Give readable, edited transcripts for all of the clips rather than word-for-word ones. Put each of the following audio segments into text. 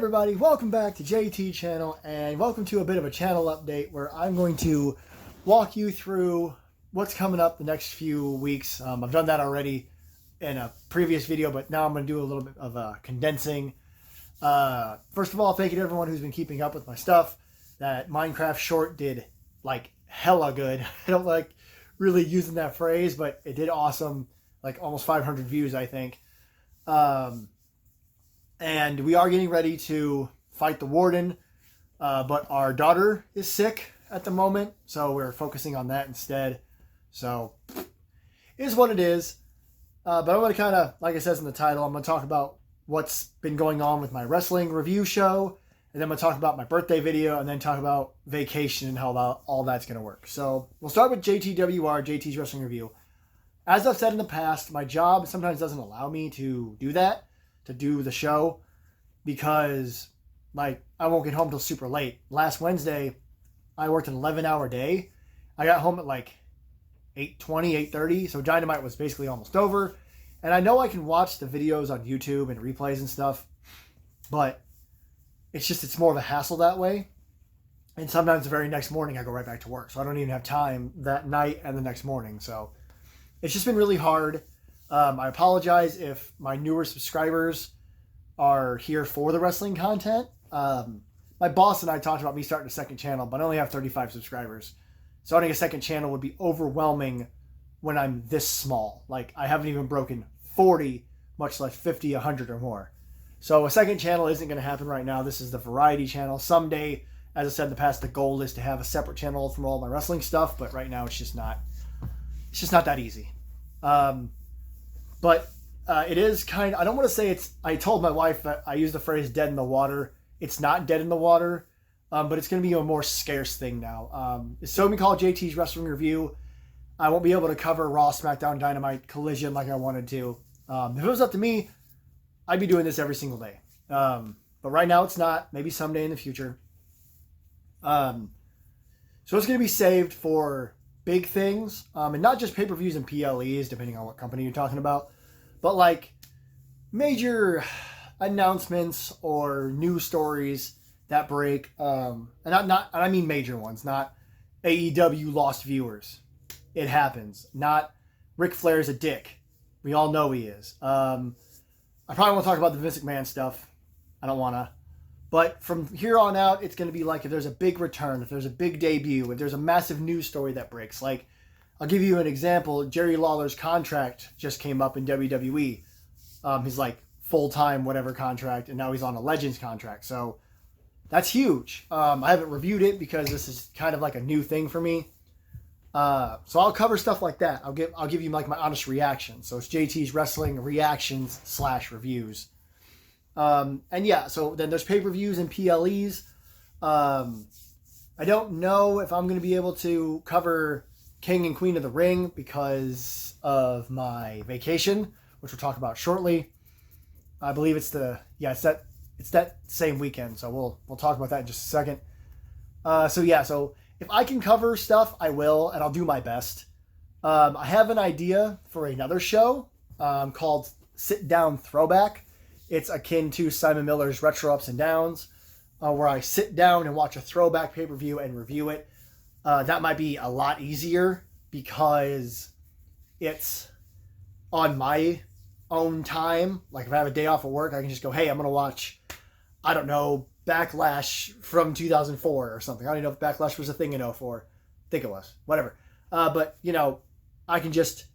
everybody, welcome back to JT channel and welcome to a bit of a channel update where I'm going to walk you through what's coming up the next few weeks. I've done that already in a previous video, but now I'm going to do a little bit of condensing. First of all, thank you to everyone who's been keeping up with my stuff. That Minecraft short did like hella good. I don't like really using that phrase, but it did awesome, like almost 500 views, I think. And we are getting ready to fight the warden, but our daughter is sick at the moment, so we're focusing on that instead. So, it is what it is. But I'm going to kind of, like it says in the title, I'm going to talk about what's been going on with my wrestling review show, and then I'm going to talk about my birthday video, and then talk about vacation and how all that's going to work. So, we'll start with JTWR, JT's Wrestling Review. As I've said in the past, my job sometimes doesn't allow me to do that, to do the show, because like I won't get home till super late. Last Wednesday, I worked an 11-hour day. I got home at like 8:20, 8:30, so Dynamite was basically almost over. And I know I can watch the videos on YouTube and replays and stuff, but it's more of a hassle that way. And sometimes the very next morning I go right back to work, so I don't even have time that night and the next morning. So it's just been really hard. I apologize if my newer subscribers are here for the wrestling content. My boss and I talked about me starting a second channel, but I only have 35 subscribers. Starting a second channel would be overwhelming when I'm this small. Like, I haven't even broken 40, much less 50, 100 or more. So a second channel isn't going to happen right now. This is the variety channel. Someday, as I said in the past, the goal is to have a separate channel from all my wrestling stuff, but right now it's just not that easy. But it is kind of, I don't want to say it's, I told my wife that I use the phrase dead in the water. It's not dead in the water, but it's going to be a more scarce thing now. So we call JT's Wrestling Review. I won't be able to cover Raw, SmackDown, Dynamite, Collision like I wanted to. If it was up to me, I'd be doing this every single day. But right now it's not. Maybe someday in the future. So it's going to be saved for big things, and not just pay-per-views and PLEs, depending on what company you're talking about, but like major announcements or news stories that break, and I mean major ones, not AEW lost viewers. It happens. Not Ric Flair's a dick. We all know he is. I probably won't talk about the Vince McMahon stuff. I don't want to. But from here on out, it's going to be like if there's a big return, if there's a big debut, if there's a massive news story that breaks. Like, I'll give you an example. Jerry Lawler's contract just came up in WWE. He's like full-time whatever contract, and now he's on a Legends contract. So that's huge. I haven't reviewed it because this is kind of like a new thing for me. So I'll cover stuff like that. I'll give you like my honest reaction. So it's JT's Wrestling Reactions / Reviews. And yeah, so then there's pay-per-views and PLEs. I don't know if I'm going to be able to cover King and Queen of the Ring because of my vacation, which we'll talk about shortly. I believe it's that same weekend. So we'll talk about that in just a second. So if I can cover stuff, I will, and I'll do my best. I have an idea for another show, called Sit Down Throwback. It's akin to Simon Miller's Retro Ups and Downs, where I sit down and watch a throwback pay-per-view and review it. That might be a lot easier because it's on my own time. Like if I have a day off of work, I can just go, hey, I'm going to watch, I don't know, Backlash from 2004 or something. I don't even know if Backlash was a thing in 2004. I think it was. Whatever. But, you know, I can just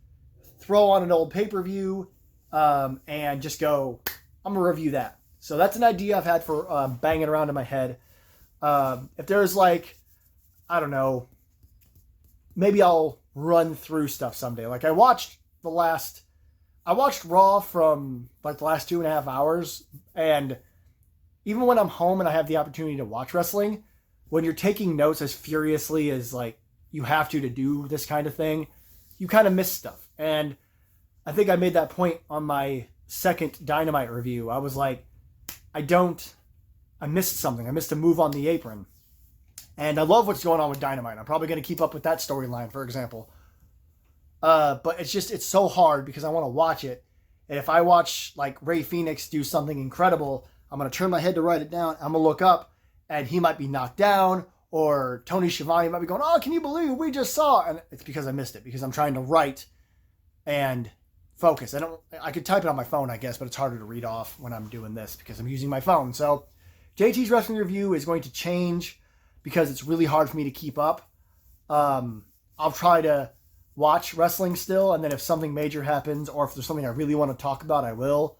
throw on an old pay-per-view and just go, I'm going to review that. So that's an idea I've had for banging around in my head. If there's like, I don't know, maybe I'll run through stuff someday. Like I watched Raw from like the last 2.5 hours, and even when I'm home and I have the opportunity to watch wrestling, when you're taking notes as furiously as like you have to do this kind of thing, you kind of miss stuff. And I think I made that point on my second Dynamite review. I was like, I missed something. I missed a move on the apron. And I love what's going on with Dynamite. I'm probably going to keep up with that storyline, for example. But it's so hard because I want to watch it. And if I watch like Rey Fenix do something incredible, I'm going to turn my head to write it down. I'm going to look up, and he might be knocked down, or Tony Schiavone might be going, oh, can you believe what we just saw? And it's because I missed it, because I'm trying to write and focus. I could type it on my phone, I guess, but it's harder to read off when I'm doing this because I'm using my phone. So JT's Wrestling Review is going to change because it's really hard for me to keep up. I'll try to watch wrestling still, and then if something major happens or if there's something I really want to talk about, I will.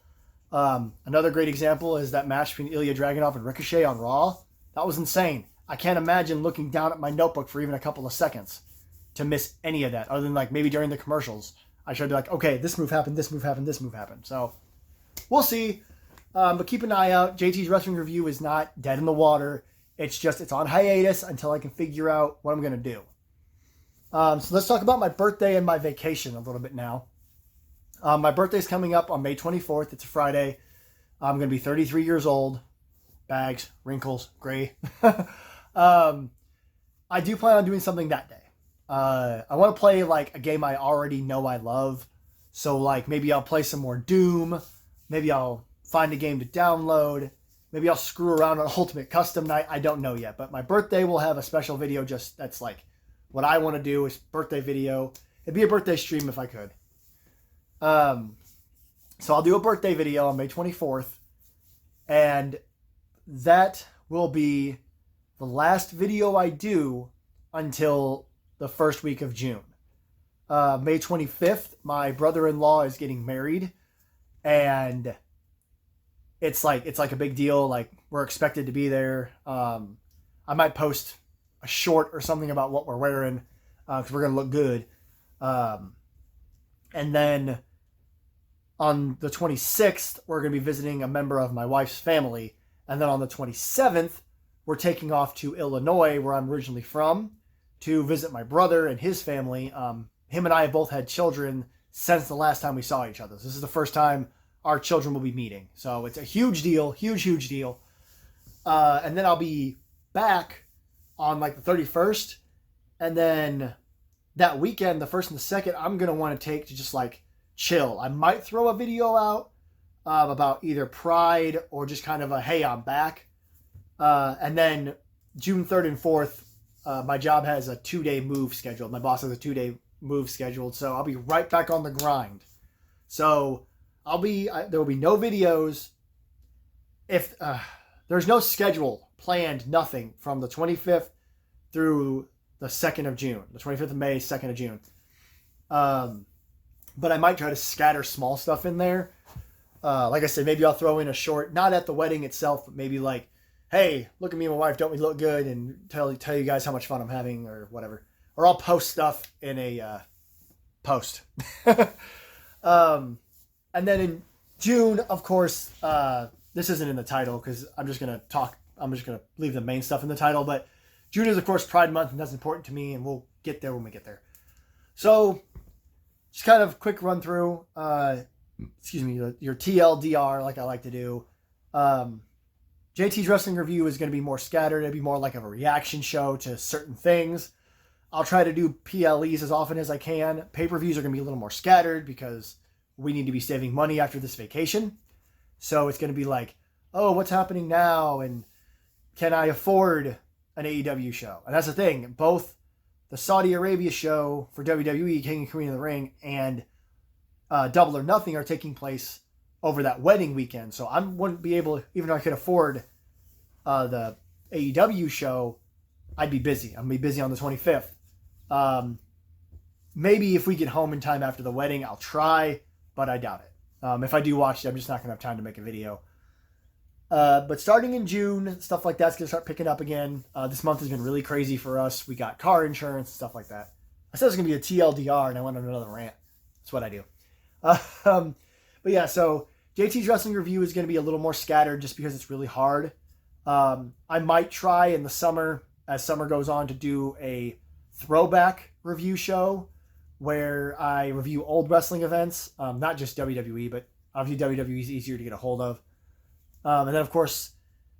Another great example is that match between Ilya Dragunov and Ricochet on Raw. That was insane. I can't imagine looking down at my notebook for even a couple of seconds to miss any of that, other than like maybe during the commercials. I should be like, okay, this move happened, this move happened, this move happened. So we'll see. But keep an eye out. JT's Wrestling Review is not dead in the water. It's on hiatus until I can figure out what I'm going to do. So let's talk about my birthday and my vacation a little bit now. My birthday's coming up on May 24th. It's a Friday. I'm going to be 33 years old. Bags, wrinkles, gray. I do plan on doing something that day. I want to play like a game I already know I love. So like maybe I'll play some more Doom. Maybe I'll find a game to download. Maybe I'll screw around on Ultimate Custom Night. I don't know yet. But my birthday will have a special video just that's like what I want to do is birthday video. It'd be a birthday stream if I could. So I'll do a birthday video on May 24th. And that will be the last video I do until the first week of June. May 25th, my brother-in-law is getting married. And it's like a big deal. Like we're expected to be there. I might post a short or something about what we're wearing because we're going to look good. And then on the 26th, we're going to be visiting a member of my wife's family. And then on the 27th, we're taking off to Illinois, where I'm originally from, to visit my brother and his family. Him and I have both had children since the last time we saw each other. So this is the first time our children will be meeting. So it's a huge deal, huge deal. And then I'll be back on like the 31st. And then that weekend, the 1st and the 2nd, I'm going to want to take to just like chill. I might throw a video out about either Pride or just kind of a, hey, I'm back. And then June 3rd and 4th, my job has a 2-day move scheduled. My boss has a 2-day move scheduled. So I'll be right back on the grind. So there will be no videos. If there's no schedule planned, nothing from the 25th through the 2nd of June, the 25th of May, 2nd of June. But I might try to scatter small stuff in there. Like I said, maybe I'll throw in a short, not at the wedding itself, but maybe like, hey, look at me and my wife, don't we look good? And tell you guys how much fun I'm having or whatever. Or I'll post stuff in a post. And then in June, of course, this isn't in the title because I'm just going to leave the main stuff in the title. But June is, of course, Pride Month, and that's important to me, and we'll get there when we get there. So just kind of quick run through, your TLDR, like I like to do. JT's Wrestling Review is going to be more scattered. It'll be more like a reaction show to certain things. I'll try to do PLEs as often as I can. Pay-per-views are going to be a little more scattered because we need to be saving money after this vacation. So it's going to be like, oh, what's happening now? And can I afford an AEW show? And that's the thing. Both the Saudi Arabia show for WWE, King and Queen of the Ring, and Double or Nothing are taking place over that wedding weekend. So I wouldn't be able, even though I could afford the AEW show, I'd be busy. I'm going to be busy on the 25th. Maybe if we get home in time after the wedding, I'll try, but I doubt it. If I do watch it, I'm just not going to have time to make a video. But starting in June, stuff like that's going to start picking up again. This month has been really crazy for us. We got car insurance, stuff like that. I said it was going to be a TLDR, and I went on another rant. That's what I do. But yeah, so JT's Wrestling Review is going to be a little more scattered just because it's really hard. I might try in the summer, as summer goes on, to do a throwback review show where I review old wrestling events, not just WWE, but obviously WWE is easier to get a hold of. And then, of course,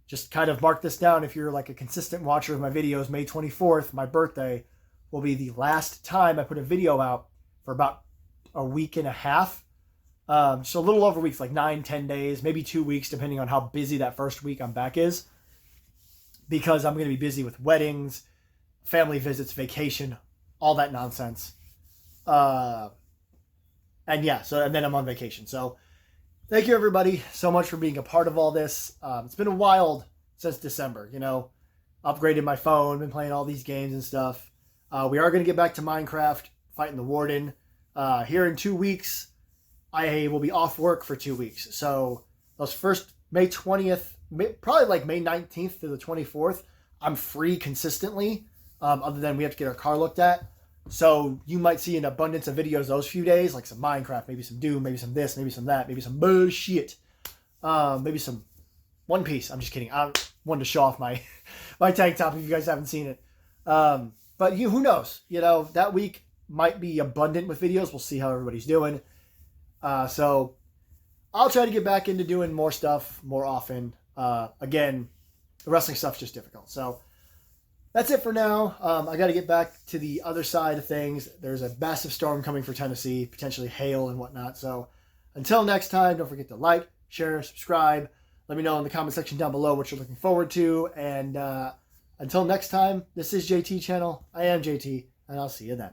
just kind of mark this down if you're like a consistent watcher of my videos. May 24th, my birthday, will be the last time I put a video out for about a week and a half. So a little over weeks, like 9, 10 days, maybe 2 weeks, depending on how busy that first week I'm back is. Because I'm going to be busy with weddings, family visits, vacation, all that nonsense. And then I'm on vacation. So thank you everybody so much for being a part of all this. It's been a wild since December, upgraded my phone, been playing all these games and stuff. We are going to get back to Minecraft, fighting the warden. Here in 2 weeks, I will be off work for 2 weeks. So those first May 20th, probably like May 19th to the 24th, I'm free consistently, other than we have to get our car looked at. So you might see an abundance of videos those few days, like some Minecraft, maybe some Doom, maybe some this, maybe some that, maybe some bullshit, maybe some One Piece. I'm just kidding. I wanted to show off my tank top if you guys haven't seen it. But who knows? That week might be abundant with videos. We'll see how everybody's doing. So I'll try to get back into doing more stuff more often. Again, the wrestling stuff's just difficult. So that's it for now. I got to get back to the other side of things. There's a massive storm coming for Tennessee, potentially hail and whatnot. So until next time, don't forget to like, share, subscribe. Let me know in the comment section down below what you're looking forward to. And until next time, this is JT Channel. I am JT, and I'll see you then.